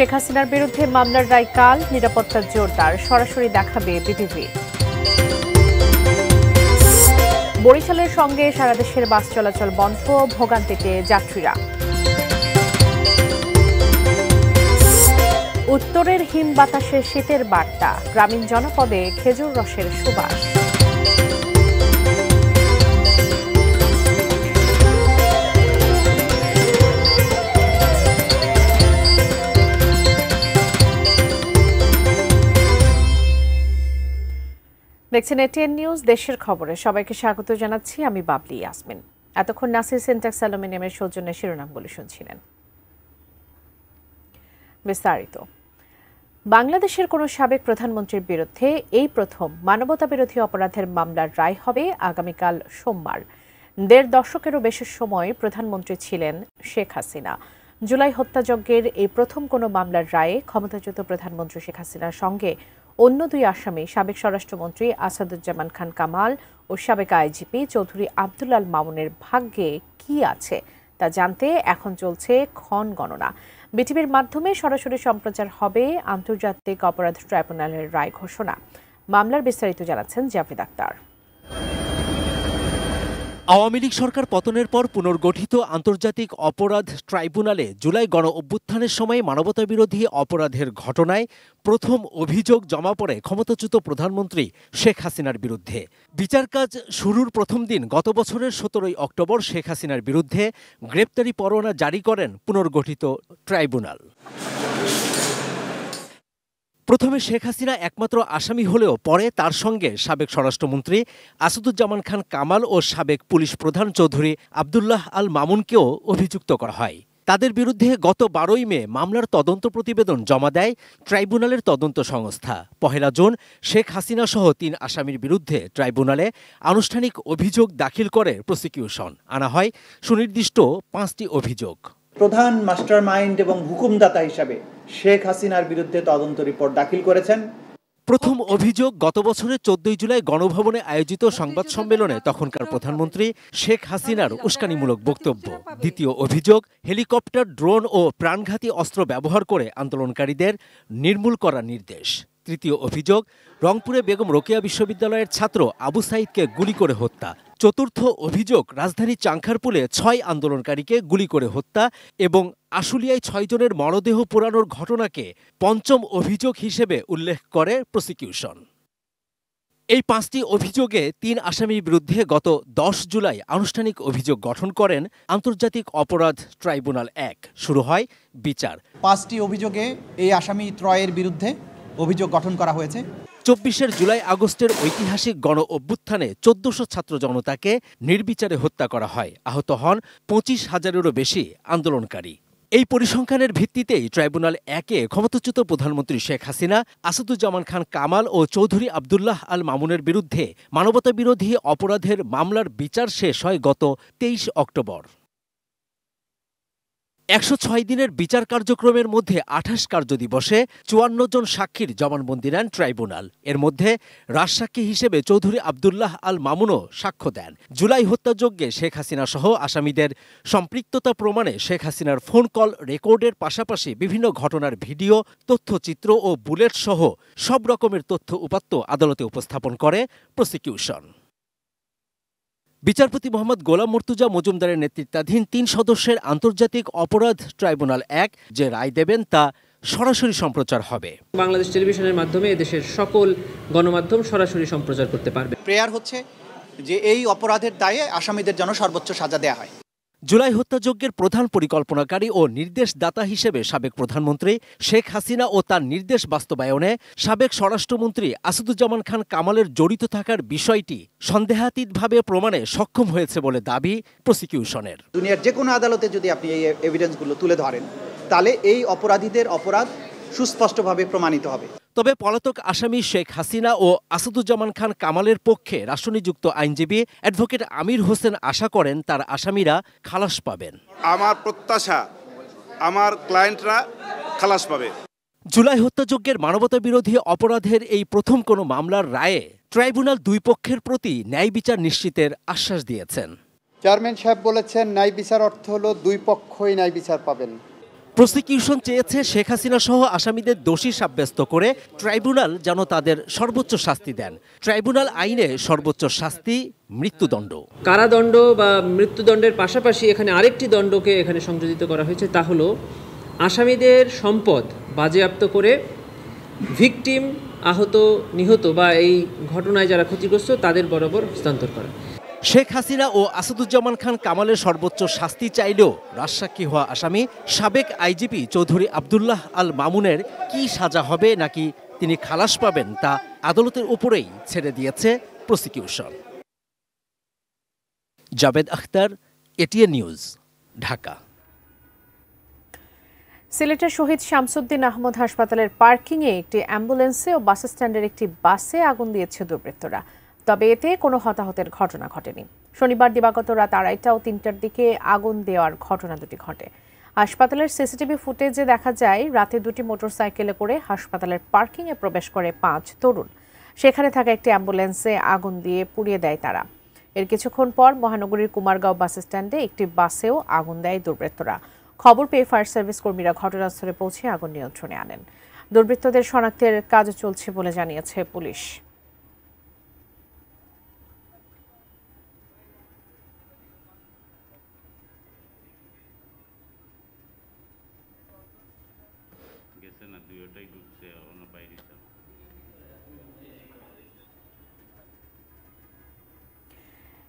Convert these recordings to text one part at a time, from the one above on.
শেখ হাসিনার বিরুদ্ধে মামলার রায় কাল, নিরাপত্তা জোরদার, সরাসরি দেখাবে বিটিভি। বরিশালের সঙ্গে সারা দেশের বাস চলাচল বন্ধ, ভোগান্তিতে যাত্রীরা। উত্তরের হিম বাতাসে শীতের বার্তা, গ্রামীণ জনপদে খেজুর রসের সুবাস। দেখছেন এটিএন নিউজ, দেশের খবরে সবাইকে স্বাগত জানাচ্ছি। আমি বাবলি ইয়াসমিন। এতক্ষণ নাসির সিনট্যাক্স অ্যালুমিনিয়ামের সৌজন্যে শিরোনামগুলো শুনছিলেন। বিস্তারিত। বাংলাদেশের কোনো সাবেক প্রধানমন্ত্রীর বিরুদ্ধে এই প্রথম মানবতা বিরোধী অপরাধের মামলার রায় হবে আগামীকাল সোমবার। ১.৫ দশকেরও বেশি সময় প্রধানমন্ত্রী ছিলেন শেখ হাসিনা। জুলাই হত্যাযজ্ঞের এই প্রথম কোনো মামলার রায়ে ক্ষমতাচ্যুত প্রধানমন্ত্রী শেখ হাসিনার সঙ্গে অন্য দুই আসামি সাবেক স্বরাষ্ট্রমন্ত্রী আসাদুজ্জামান খান কামাল ও সাবেক আইজিপি চৌধুরী আব্দুল আল মামুনের ভাগ্যে কি আছে তা জানতে এখন চলছে ক্ষণ গণনা। বিটিভির মাধ্যমে সরাসরি সম্প্রচার হবে আন্তর্জাতিক অপরাধ ট্রাইব্যুনালের রায় ঘোষণা। মামলার বিস্তারিত জানাচ্ছেন জাভেদ আক্তার। আওয়ামী লীগ সরকার পতনের পর পুনর্গঠিত আন্তর্জাতিক অপরাধ ট্রাইব্যুনালে জুলাই গণ অভ্যুত্থানের সময় মানবতাবিরোধী অপরাধের ঘটনায় প্রথম অভিযোগ জমা পড়ে ক্ষমতাচ্যুত প্রধানমন্ত্রী শেখ হাসিনার বিরুদ্ধে। বিচার কাজ শুরুর প্রথম দিন গত বছরের ১৭ অক্টোবর শেখ হাসিনার বিরুদ্ধে গ্রেপ্তারি পরোয়ানা জারি করেন পুনর্গঠিত ট্রাইব্যুনাল। প্রথমে শেখ হাসিনা একমাত্র আসামি হলেও পরে তার সঙ্গে সাবেক স্বরাষ্ট্রমন্ত্রী আসাদুজ্জামান খান কামাল ও সাবেক পুলিশ প্রধান চৌধুরী আব্দুল্লাহ আল মামুনকেও অভিযুক্ত করা হয়। তাদের বিরুদ্ধে গত ১২ মে মামলার তদন্ত প্রতিবেদন জমা দেয় ট্রাইব্যুনালের তদন্ত সংস্থা। ১ জুন শেখ হাসিনা সহ ৩ আসামির বিরুদ্ধে ট্রাইব্যুনালে আনুষ্ঠানিক অভিযোগ দাখিল করে প্রসিকিউশন। আনা হয় সুনির্দিষ্ট ৫টি অভিযোগ। প্রধান মাস্টার মাইন্ড এবং হুকুমদাতা হিসাবে শেখ হাসিনার বিরুদ্ধে তদন্ত রিপোর্ট দাখিল করেছেন। প্রথম অভিযোগ গত বছরের ১৪ জুলাই গণভবনে আয়োজিত সংবাদ সম্মেলনে তখনকার প্রধানমন্ত্রী শেখ হাসিনার উস্কানিমূলক বক্তব্য। দ্বিতীয় অভিযোগ হেলিকপ্টার, ড্রোন ও প্রাণঘাতী অস্ত্র ব্যবহার করে আন্দোলনকারীদের নির্মূল করার নির্দেশ। তৃতীয় অভিযোগ রংপুরে বেগম রোকেয়া বিশ্ববিদ্যালয়ের ছাত্র আবু সাইদকে গুলি করে হত্যা। চতুর্থ অভিযোগ রাজধানী চাংখারপুলে ৬ আন্দোলনকারীকে গুলি করে হত্যা এবং আশুলিয়ায় ৬ জনের মরদেহ পোড়ানোর ঘটনাকে পঞ্চম অভিযোগ হিসেবে উল্লেখ করে প্রসিকিউশন। এই ৫টি অভিযোগে ৩ আসামির বিরুদ্ধে গত ১০ জুলাই আনুষ্ঠানিক অভিযোগ গঠন করেন আন্তর্জাতিক অপরাধ ট্রাইব্যুনাল ১। শুরু হয় বিচার। ৫টি অভিযোগে এই আসামি ত্রয়ের বিরুদ্ধে অভিযোগ গঠন করা হয়েছে। ২৪ জুলাই আগস্টের ঐতিহাসিক গণ অভ্যুত্থানে ১৪০০ ছাত্র জনতাকে নির্বিচারে হত্যা করা হয়। আহত হন ২৫,০০০-এরও বেশি আন্দোলনকারী। এই পরিসংখ্যানের ভিত্তিতেই ট্রাইব্যুনাল ১-এ ক্ষমতাচ্যুত প্রধানমন্ত্রী শেখ হাসিনা, আসাদুজ্জামান খান কামাল ও চৌধুরী আব্দুল্লাহ আল মামুনের বিরুদ্ধে মানবতাবিরোধী অপরাধের মামলার বিচার শেষ হয় গত ২৩ অক্টোবর। ১০৬ দিনের বিচার কার্যক্রমের মধ্যে ২৮ কার্যদিবসে ৫৪ জন সাক্ষীর জবানবন্দি নেন ট্রাইব্যুনাল। এর মধ্যে রাজসাক্ষী হিসেবে চৌধুরী আব্দুল্লাহ আল মামুনও সাক্ষ্য দেন। জুলাই হত্যাযজ্ঞে শেখ হাসিনা সহ আসামিদের সম্পৃক্ততা প্রমাণে শেখ হাসিনার ফোন কল রেকর্ডের পাশাপাশি বিভিন্ন ঘটনার ভিডিও, তথ্যচিত্র ও বুলেট সহ সব রকমের তথ্য উপাত্ত আদালতে উপস্থাপন করে প্রসিকিউশন। বিচারপতি মোহাম্মদ গোলাম মর্তুজা মজুমদারের নেতৃত্বাধীন ৩ সদস্যের আন্তর্জাতিক অপরাধ ট্রাইব্যুনাল ১ যে রায় দেবেন তা সরাসরি সম্প্রচার হবে। বাংলাদেশ টেলিভিশনের মাধ্যমে দেশের সকল গণমাধ্যম সরাসরি সম্প্রচার করতে পারবে। প্রেয়ার হচ্ছে যে এই অপরাধের দায়ে আসামিদের জন্য সর্বোচ্চ সাজা দেয়া হয়। জুলাই হত্যাযজ্ঞের প্রধান পরিকল্পনাকারী ও নির্দেশদাতা হিসেবে সাবেক প্রধানমন্ত্রী শেখ হাসিনা ও তার নির্দেশ বাস্তবায়নে সাবেক স্বরাষ্ট্রমন্ত্রী আসাদুজ্জামান খান কামালের জড়িত থাকার বিষয়টি সন্দেহাতীতভাবে প্রমাণে সক্ষম হয়েছে বলে দাবি প্রসিকিউশনের। দুনিয়ার যে কোনো আদালতে যদি আপনি এই এভিডেন্সগুলো তুলে ধরেন তাহলে এই অপরাধীদের অপরাধ সুস্পষ্টভাবে প্রমাণিত হবে। তবে পলাতক আসামি শেখ হাসিনা ও আসাদুজ্জামান খান কামালের পক্ষে রাষ্ট্রনিযুক্ত আইনজীবী অ্যাডভোকেট আমির হোসেন আশা করেন তার আসামিরা খালাস পাবেন। আমার প্রত্যাশা আমার ক্লায়েন্টরা খালাস পাবে। জুলাই হত্যাযজ্ঞের মানবতাবিরোধী অপরাধের এই প্রথম কোনো মামলার রায়ে ট্রাইব্যুনাল দুই পক্ষের প্রতি ন্যায় বিচার নিশ্চিতের আশ্বাস দিয়েছেন। চেয়ারম্যান সাহেব বলেছেন ন্যায় বিচার অর্থ হলো দুই পক্ষই ন্যায় বিচার পাবেন। প্রসিকিউশন চেয়েছে শেখ হাসিনা সহ আসামিদের দোষী সাব্যস্ত করে ট্রাইব্যুনাল যেন তাদের সর্বোচ্চ শাস্তি দেন। ট্রাইব্যুনাল আইনে সর্বোচ্চ শাস্তি মৃত্যুদণ্ড। কারাদণ্ড বা মৃত্যুদণ্ডের পাশাপাশি এখানে আরেকটি দণ্ডকে এখানে সংযোজিত করা হয়েছে, তা হলো আসামিদের সম্পদ বাজেয়াপ্ত করে ভিকটিম, আহত, নিহত বা এই ঘটনায় যারা ক্ষতিগ্রস্ত তাদের বরাবর হস্তান্তর করা। শেখ হাসিনা ও আসাদুজ্জামান খান কামালের সর্বোচ্চ শাস্তি চাইলেও রাজসাক্ষী হওয়া আসামি সাবেক আইজিপি চৌধুরী আব্দুল্লাহ আল মামুনের কি সাজা হবে নাকি তিনি খালাস পাবেন তা আদালতের উপরেই ছেড়ে দিয়েছে prosecution. Javed Akhtar, ATN news, Dhaka. সিলেটের শহীদ শামসুদ্দিন আহমদ হাসপাতালের পার্কিংয়ে একটি অ্যাম্বুলেন্সে ও বাস স্ট্যান্ডের একটি বাসে আগুন দিয়েছে দুর্বৃত্তরা, তবে এতে কোনো হতাহতের ঘটনা ঘটেনি। শনিবার দিবাগত রাত 2:30টা ও 3টার দিকে আগুন দেওয়ার ঘটনা দুটি ঘটে। হাসপাতালের সিসিটিভি ফুটেজে দেখা যায় রাতে দুটি মোটরসাইকেলে করে হাসপাতালের পার্কিংয়ে প্রবেশ করে 5 তরুণ। সেখানে থাকা একটি অ্যাম্বুলেন্সে আগুন দিয়ে পুড়িয়ে দেয় তারা। এর কিছুক্ষণ পর মহানগরীর কুমারগাঁও বাস স্ট্যান্ডে একটি বাসেও আগুন দেয় দুর্বৃত্তরা। খবর পেয়ে ফায়ার সার্ভিস কর্মীরা ঘটনাস্থলে পৌঁছে আগুন নিয়ন্ত্রণে আনেন। দুর্বৃত্তদের শনাক্তের কাজ চলছে বলে জানিয়েছে পুলিশ।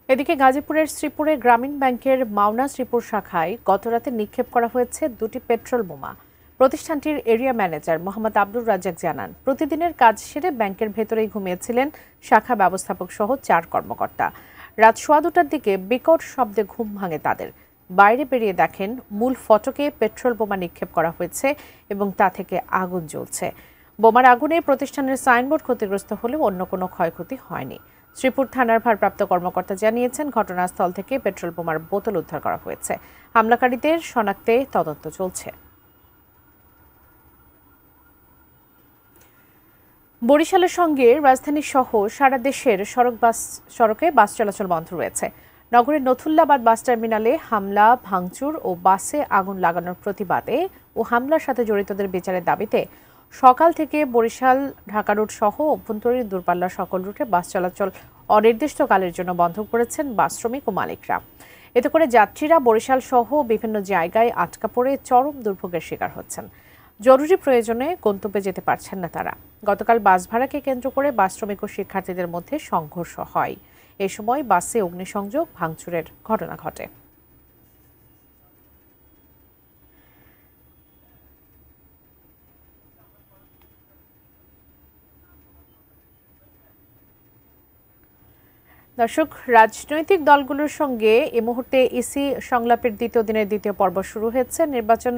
এদিকে গাজীপুরের শ্রীপুরে গ্রামীণ ব্যাংকের মাওনা শ্রীপুর শাখায় গতরাতে নিক্ষেপ করা হয়েছে দুটি পেট্রোল বোমা। প্রতিষ্ঠানটির এরিয়া ম্যানেজার মোহাম্মদ আব্দুর রাজ্জাক জানান, প্রতিদিনের কাজ সেরে ব্যাংকের ভেতরেই ঘুমিয়েছিলেন শাখা ব্যবস্থাপক সহ 4 কর্মকর্তা। রাত 2:15টার দিকে বিকট শব্দে ঘুম ভাঙে তাদের। বাইরে বেরিয়ে দেখেন মূল ফটকে পেট্রোল বোমা নিক্ষেপ করা হয়েছে এবং তা থেকে আগুন জ্বলছে। বোমার আগুনে প্রতিষ্ঠানের সাইনবোর্ড ক্ষতিগ্রস্ত হলেও অন্য কোনো ক্ষয়ক্ষতি হয়নি। শ্রীপুর থানার ভারপ্রাপ্ত কর্মকর্তা জানিয়েছেন, ঘটনাস্থল থেকে পেট্রোল বোমার বোতল উদ্ধার করা হয়েছে। হামলাকারীদের শনাক্তে তদন্ত চলছে। বরিশালের সঙ্গে রাজধানী সহ সারা দেশের সড়কে বাস চলাচল বন্ধ রয়েছে। নগরের নথুল্লাবাদ বাস টার্মিনালে হামলা, ভাঙচুর ও বাসে আগুন লাগানোর প্রতিবাদে ও হামলার সাথে জড়িতদের বিচারের দাবিতে সকাল থেকে বরিশাল ঢাকা রুট সহ অভ্যন্তরীণ দূরপাল্লার সকল রুটে বাস চলাচল অনির্দিষ্টকালের জন্য বন্ধ করেছেন বাস শ্রমিক ও মালিকরা। এতে করে যাত্রীরা বরিশাল সহ বিভিন্ন জায়গায় আটকা পড়ে চরম দুর্ভোগের শিকার হচ্ছেন। জরুরি প্রয়োজনে গন্তব্যে যেতে পারছেন না তারা। গতকাল বাস ভাড়াকে কেন্দ্র করে বাস শ্রমিক ও শিক্ষার্থীদের মধ্যে সংঘর্ষ হয়। এ সময় বাসে অগ্নিসংযোগ, ভাঙচুরের ঘটনা ঘটে। দর্শক, রাজনৈতিক দলগুলোর সঙ্গে এই মুহূর্তে ইসি সংলাপের দ্বিতীয় দিনের দ্বিতীয় পর্ব শুরু হয়েছে। নির্বাচন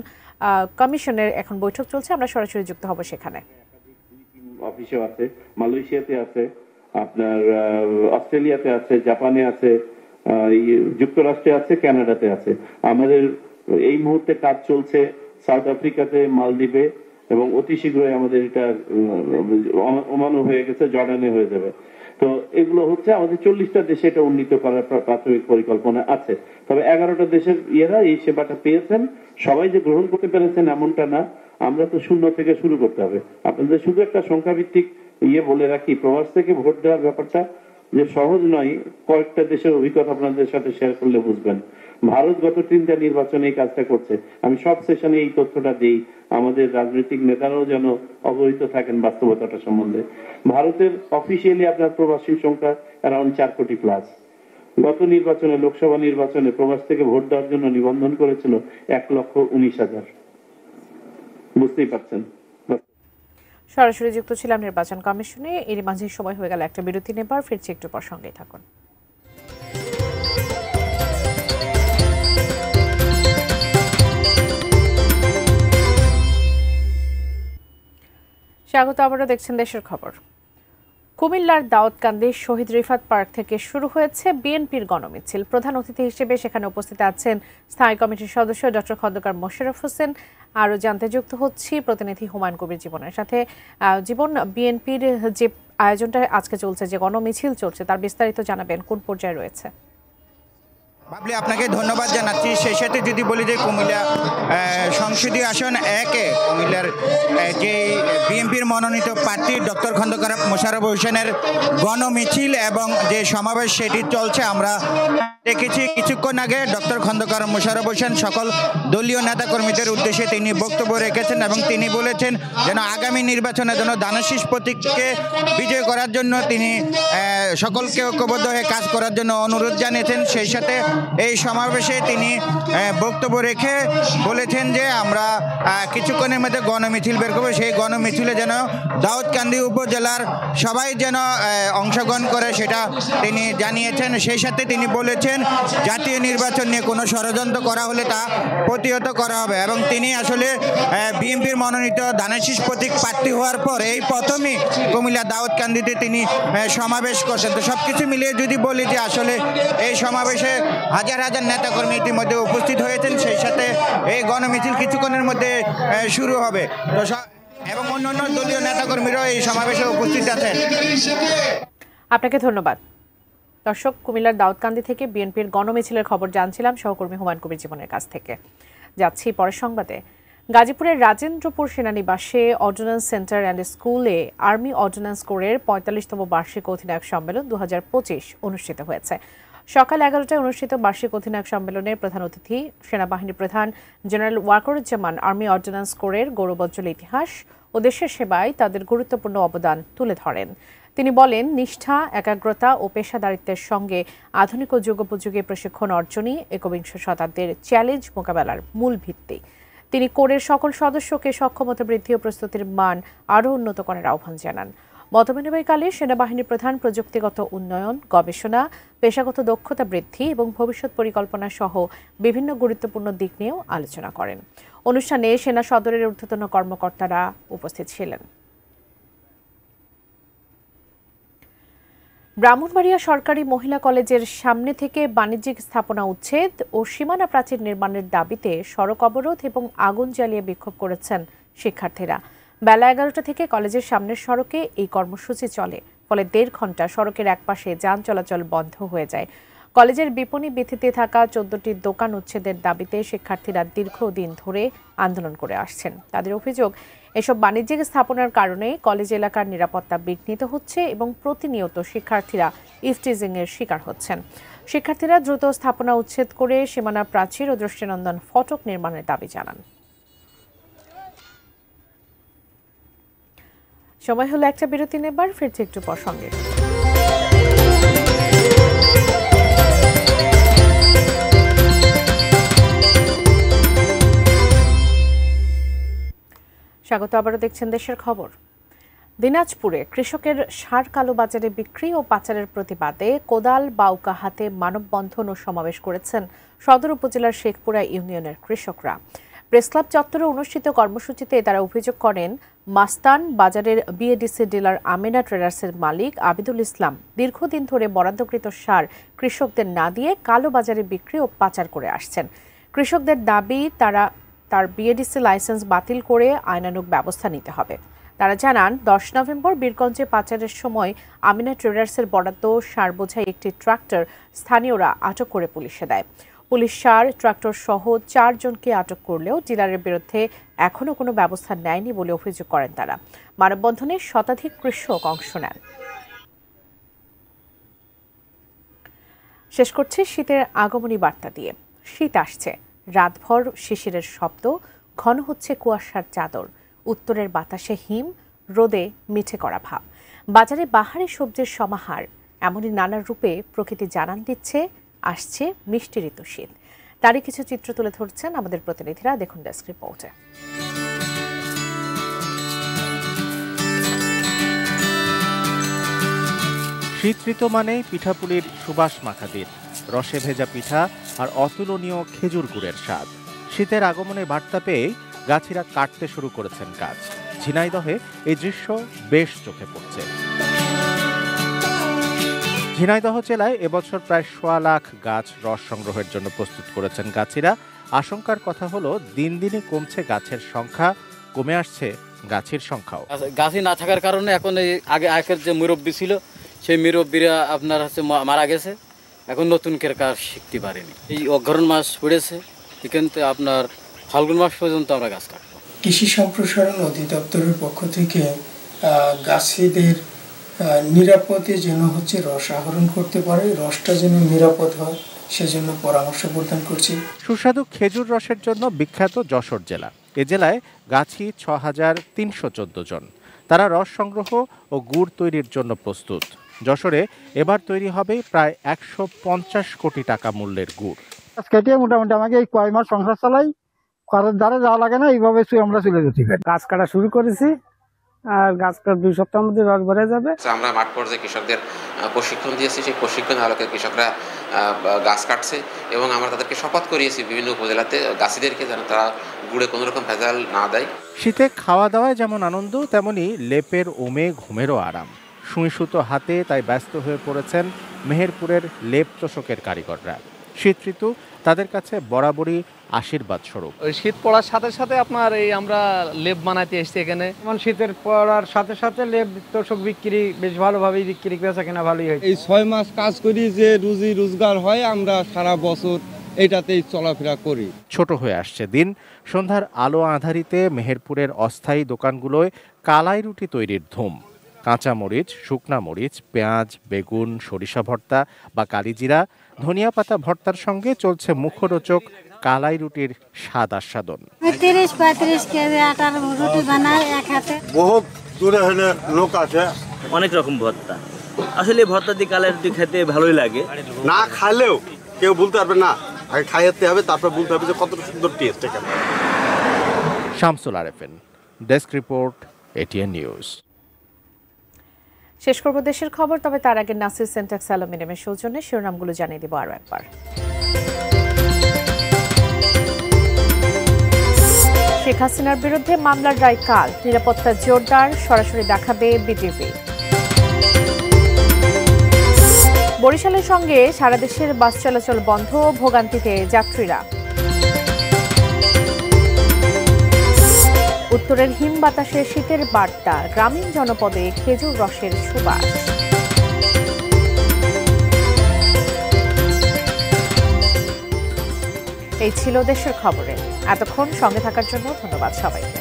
কমিশনের এখন বৈঠক চলছে, আমরা সরাসরি যুক্ত হব সেখানে। অফিসে আছে, মালয়েশিয়াতে আছে, আপনার অস্ট্রেলিয়াতে আছে, জাপানে আছে, যুক্তরাষ্ট্রে আছে, কানাডাতে আছে। আমাদের এই মুহূর্তে কাজ চলছে সাউথ আফ্রিকাতে, মালদ্বীপে এবং অতি শীঘ্রই আমাদের এটা ওমানও হয়ে গেছে, জর্ডানে হয়ে যাবে। তো এগুলো হচ্ছে আমাদের 40টা দেশে এটা উন্নীত করার প্রাথমিক পরিকল্পনা আছে। তবে 11টা দেশের ইয়েরা এই সেবাটা পেয়েছেন, সবাই যে গ্রহণ করতে পেরেছেন এমনটা না। আমরা তো শূন্য থেকে শুরু করতে হবে। আপনাদের শুধু একটা সংখ্যাভিত্তিক বলে রাখি, প্রবাস থেকে ভোট দেওয়ার ব্যাপারটা যে সহজ নয়, কয়েকটা দেশের অভিজ্ঞতা আপনাদের সাথে শেয়ার করলে বুঝবেন। ভারত গত 3টা নির্বাচনে এই কাজটা করছে। আমি সব সেশনে এই তথ্যটা দিই, আমাদের রাজনৈতিক নেতারাও যেন অবহিত থাকেন বাস্তবতাটা সম্বন্ধে। ভারতের অফিসিয়ালি আপনার প্রবাসীর সংখ্যা অ্যারাউন্ড 4 কোটি প্লাস। গত নির্বাচনে, লোকসভা নির্বাচনে প্রবাস থেকে ভোট দেওয়ার জন্য নিবন্ধন করেছিল 1,19,000। বুঝতেই পারছেন। সরাসরি যুক্ত ছিলাম নির্বাচন কমিশনে। এর মাঝে সময় হয়ে গেল একটা বিরতি নেবার, ফিরছি একটু পর, সঙ্গেই থাকুন। স্বাগত, আবারও দেখছেন দেশের খবর। কুমিল্লার দাউদকান্দি শহীদ রিফাত পার্ক থেকে শুরু হয়েছে বিএনপির গণমিছিল। প্রধান অতিথি হিসেবে সেখানে উপস্থিত আছেন স্থায়ী কমিটির সদস্য ডক্টর খন্দকার মোশাররফ হোসেন। আরও জানতে যুক্ত হচ্ছি প্রতিনিধি হুমায়ুন কবির জীবনের সাথে। জীবন, বিএনপির যে আয়োজনটা আজকে চলছে, যে গণমিছিল চলছে, তার বিস্তারিত জানাবেন, কোন পর্যায়ে রয়েছে? বাবলি, আপনাকে ধন্যবাদ জানাচ্ছি। সেই সাথে যদি বলি যে কুমিল্লা সংসদীয় আসন 1-এ কুমিল্লার যে বিএনপির মনোনীত প্রার্থী ডক্টর খন্দকার মোশাররফ হোসেনের গণমিছিল এবং যে সমাবেশ সেটি চলছে। আমরা দেখেছি কিছুক্ষণ আগে ডক্টর খন্দকার মোশাররফ হোসেন সকল দলীয় নেতাকর্মীদের উদ্দেশ্যে তিনি বক্তব্য রেখেছেন এবং তিনি বলেছেন যেন আগামী নির্বাচনে যেন ধানের শীষ প্রতীককে বিজয় করার জন্য তিনি সকলকে ঐক্যবদ্ধ হয়ে কাজ করার জন্য অনুরোধ জানিয়েছেন। সেই সাথে এই সমাবেশে তিনি বক্তব্য রেখে বলেছেন যে আমরা কিছুক্ষণের মধ্যে গণমিছিল বের করবো, সেই গণমিছিলে যেন দাউদকান্দি উপজেলার সবাই যেন অংশগ্রহণ করে সেটা তিনি জানিয়েছেন। সেই সাথে তিনি বলেছেন জাতীয় নির্বাচন নিয়ে কোনো ষড়যন্ত্র করা হলে তা প্রতিহত করা হবে এবং তিনি আসলে বিএনপির মনোনীত ধানের শীষ প্রতীক প্রার্থী হওয়ার পর এই প্রথমই কুমিল্লা দাউদকান্দিতে তিনি সমাবেশ করছেন। তো সব কিছু মিলিয়ে যদি বলি যে আসলে এই সমাবেশে হাজার হাজার নেতাকর্মী ইতিমধ্যে উপস্থিত হয়েছেন, সেই সাথে এই গণমিছিল কিছুক্ষণের মধ্যে শুরু হবে। তো এবং অন্যান্য দলীয় নেতাকর্মীরাও এই সমাবেশে উপস্থিত আছেন। আপনাকে ধন্যবাদ। দর্শক, কুমিল্লার দাউদকান্দি থেকে বিএনপির গণমিছিলের খবর জানছিলাম সহকর্মী হুমায়ুন কবির জীবনের কাছ থেকে। যাচ্ছি পরের সংবাদে। গাজীপুরের রাজেন্দ্রপুর সেনানিবাসে অর্ডিন্যান্স সেন্টার অ্যান্ড স্কুলে আর্মি অর্ডিন্যান্স কোরের ৪৫তম বার্ষিক অধিনায়ক সম্মেলন ২০২৫ অনুষ্ঠিত হয়েছে। সকাল ১১টায় অনুষ্ঠিত বার্ষিক অধিনায়ক সম্মেলনে প্রধান অতিথি সেনাবাহিনী প্রধান জেনারেল ওয়াকারুজ্জামান আর্মি অর্ডিন্যান্স কোরের গৌরবোজ্জ্বল ইতিহাস ও দেশের সেবায় তাদের গুরুত্বপূর্ণ অবদান তুলে ধরেন। তিনি বলেন, নিষ্ঠা, একাগ্রতা ও পেশাদারিত্বের সঙ্গে আধুনিক ও যুগোপযোগী প্রশিক্ষণ অর্জনই একবিংশ শতাব্দীর চ্যালেঞ্জ মোকাবেলার মূল ভিত্তি। তিনি কোরের সকল সদস্যকে সক্ষমতা বৃদ্ধি ও প্রস্তুতির মান আরও উন্নত করার আহ্বান জানান। মতবিনিময়কালে সেনাবাহিনীর প্রধান প্রযুক্তিগত উন্নয়ন, গবেষণা, পেশাগত দক্ষতা বৃদ্ধি এবং ভবিষ্যৎ পরিকল্পনা সহ বিভিন্ন গুরুত্বপূর্ণ দিক নিয়েও আলোচনা করেন। অনুষ্ঠানে সেনা সদরের ঊর্ধ্বতন কর্মকর্তারা উপস্থিত ছিলেন। ব্রাহ্মণবাড়িয়া সরকারি মহিলা কলেজের সামনে থেকে বাণিজ্যিক স্থাপনা উচ্ছেদ ও সীমানা প্রাচীর নির্মাণের দাবিতে সড়ক অবরোধ এবং আগুন জ্বালিয়ে বিক্ষোভ করেছেন শিক্ষার্থীরা। বেলা ১১টা থেকে কলেজের সামনের সড়কে এই কর্মসূচি চলে, ফলে ১.৫ ঘন্টা সড়কের একপাশে যান চলাচল বন্ধ হয়ে যায়। কলেজের বিপণী ভিত্তিতে থাকা ১৪টি দোকান উচ্ছেদের দাবিতে শিক্ষার্থীরা দীর্ঘদিন ধরে আন্দোলন করে আসছেন। তাদের অভিযোগ, এসব বাণিজ্যিক স্থাপনার কারণে কলেজ এলাকার নিরাপত্তা বিঘ্নিত হচ্ছে এবং প্রতিনিয়ত শিক্ষার্থীরা ইভটিজিংয়ের শিকার হচ্ছেন। শিক্ষার্থীরা দ্রুত স্থাপনা উচ্ছেদ করে সীমানা প্রাচীর ও দৃষ্টিনন্দন ফটক নির্মাণের দাবি জানান। সময় হলো একটা বিরতি নেবার, ফিরছি একটু পর সঙ্গে। স্বাগত, আবারও দেখছেন দেশের খবর। দিনাজপুরে কৃষকের সার কালোবাজারে বিক্রি ও পাচারের প্রতিবাদে কোদাল বাউকা হাতে মানববন্ধন ও সমাবেশ করেছেন সদর উপজেলার শেখপুরা ইউনিয়নের কৃষকরা। প্রেসক্লাব চত্বরে অনুষ্ঠিত কর্মসূচিতে তারা অভিযোগ করেন, মাস্তান বাজারের বিএডিসি ডিলার আমিনা ট্রেডার্সের মালিক আবিদুল ইসলাম দীর্ঘদিন ধরে বরাদ্দকৃত সার কৃষকদের না দিয়ে কালোবাজারে বিক্রি ও পাচার করে আসছেন। কৃষকদের দাবি, তার বিএডিসি লাইসেন্স বাতিল করে আইনানুগ ব্যবস্থা নিতে হবে। তারা জানান, ১০ নভেম্বর বীরগঞ্জে পাচারের সময় আমিনা ট্রেডার্সের বরাদ্দ সার বোঝাই একটি ট্রাক্টর স্থানীয়রা আটক করে পুলিশে দেয়। পুলিশ সার ট্রাক্টর সহ ৪ জনকে আটক করলেও ডিলারের বিরুদ্ধে এখনও কোনো ব্যবস্থা নেয়নি বলে অভিযোগ করেন তারা। মানববন্ধনে শতাধিক কৃষক অংশ নেন। শেষ করছে শীতের আগমনী বার্তা দিয়ে। শীত আসছে, রাতভর শিশিরের শব্দ, ঘন হচ্ছে কুয়াশার চাদর, উত্তরের বাতাসে হিম, রোদে মিঠে করা ভাব, বাজারে বাহারি সবজির সমাহার, এমনই নানা রূপে প্রকৃতি জানান দিচ্ছে আসছে মিষ্টি ঋতু শীত। তারই কিছু চিত্র তুলে ধরছেন আমাদের প্রতিনিধিরা, দেখুন ডেস্ক রিপোর্টে। শীত ঋতু মানেই পিঠাপুলির সুবাস মাখা দিন, রসে ভেজা পিঠা আর অতুলনীয় খেজুর গুড়ের স্বাদ। শীতের আগমনের বার্তা পেয়ে গাছিরা কাটতে শুরু করেছেন গাছ। ঝিনাইদহে এই দৃশ্য বেশ চোখে পড়ছে। ঝিনাইদহ জেলায় এবছর প্রায় ১.৫ লাখ গাছ রস সংগ্রহের জন্য প্রস্তুত করেছেন গাছিরা। আশঙ্কার কথা হলো, দিন দিনই কমছে গাছের সংখ্যা, কমে আসছে গাছের সংখ্যাও। গাছই না থাকার কারণে এখন এই আগের যে মুরব্বী ছিল সেই মুরব্বীরা আপনার হচ্ছে মারা গেছে, এখন নতুন কেরকার শিখতে পারেনি। এই অগ্রহণ মাস পড়েছে, এখানতে আপনার ফাল্গুন মাস পর্যন্ত আমরা গাছ কাটবো। কৃষি সম্প্রসারণ অধিদপ্তরের পক্ষ থেকে গাছীদের নিরাপদে যেন রস আহরণ করতে পারে, রসটা যেন নিরাপদ হয় সেজন্য পরামর্শ প্রদান করছি। সুস্বাদু খেজুর রসের জন্য বিখ্যাত যশোর জেলা। এ জেলায় গাছি ৬,৩১৪ জন। তারা রস সংগ্রহ ও গুড় তৈরির জন্য প্রস্তুত। যশোরে এবার তৈরি হবে প্রায় ১৫০ কোটি টাকা মূল্যের গুড়। কেটে মোটামুটি আমাকে এই কয় মাস সংসার চালাই, কারোর দ্বারা যাওয়া লাগে না, এইভাবে আমরা চলে যেতে পারি। গাছ কাটা শুরু করেছি, আর গাছ কাটা 2 সপ্তাহের মধ্যে রস ভরে যাবে। আমরা মাঠ পর্যায়ে কৃষকদের প্রশিক্ষণ দিয়েছি, সেই প্রশিক্ষণ আলোকে কৃষকরা গাছ কাটছে এবং আমরা তাদেরকে শপথ করিয়েছি বিভিন্ন উপজেলাতে গাছীদেরকে যেন তারা গুড়ে কোনো রকম ভেজাল না দেয়। শীতে খাওয়া দাওয়ায় যেমন আনন্দ, তেমনি লেপের ওমে ঘুমেরও আরাম। সুই সুতো হাতে তাই ব্যস্ত হয়ে পড়েছেন মেহেরপুরের লেপ তোষকের কারিগররা। শীত ঋতু তাদের কাছে বরাবরই আশীর্বাদ স্বরূপ। শীত পড়ার সাথে সাথে আপনার এই আমরা লেপ বানাইতে এসেছি এখানে। শীতের পড়ার সাথে সাথে লেপ তোষক বিক্রি বেশ ভালোভাবেই বিক্রি বেচা কেনা ভালোই হয়। এই 6 মাস কাজ করি যে রুজি রোজগার হয়, আমরা সারা বছর এটাতেই চলাফেরা করি। ছোট হয়ে আসছে দিন। সন্ধ্যার আলো আঁধারিতে মেহেরপুরের অস্থায়ী দোকানগুলোয় কালাই রুটি তৈরির ধুম। কাঁচা মরিচ, শুকনা মরিচ, পেঁয়াজ, বেগুন, সরিষা ভর্তা বা কালিজিরা, ধনিয়া পাতা ভর্তার সঙ্গে চলছে মুখরোচক কালাই রুটির স্বাদ আস্বাদন। 30-35 কেজি আটার রুটি বানায় এক হাতে। বহুত দূরে হলে লোক আছে, অনেক রকম ভর্তা। আসলে ভর্তা দিয়ে কালাই রুটি খেতে ভালোই লাগে। না খাইলেও কেউ বলতে পারবে না, আগে খাইতে হবে, তারপর বলতে হবে যে কত সুন্দর টেস্ট এখানে। Shamsul Arefin, desk report, ATN news. শেষ করব দেশের খবর, তবে তার আগে নাসির সেন্টেক্স অ্যালুমিনিয়ামের সৌজন্যে শিরোনামগুলো জানিয়ে দেব আরও একবার। শেখ হাসিনার বিরুদ্ধে মামলার রায় কাল, নিরাপত্তা জোরদার, সরাসরি দেখাবে বিটিভি। বরিশালের সঙ্গে সারা দেশের বাস চলাচল বন্ধ, ভোগান্তিতে যাত্রীরা। উত্তরের হিম বাতাসে শীতের বার্তা, গ্রামীণ জনপদে খেজুর রসের সুবাস। এই ছিল দেশের খবরে। এতক্ষণ সঙ্গে থাকার জন্য ধন্যবাদ সবাইকে।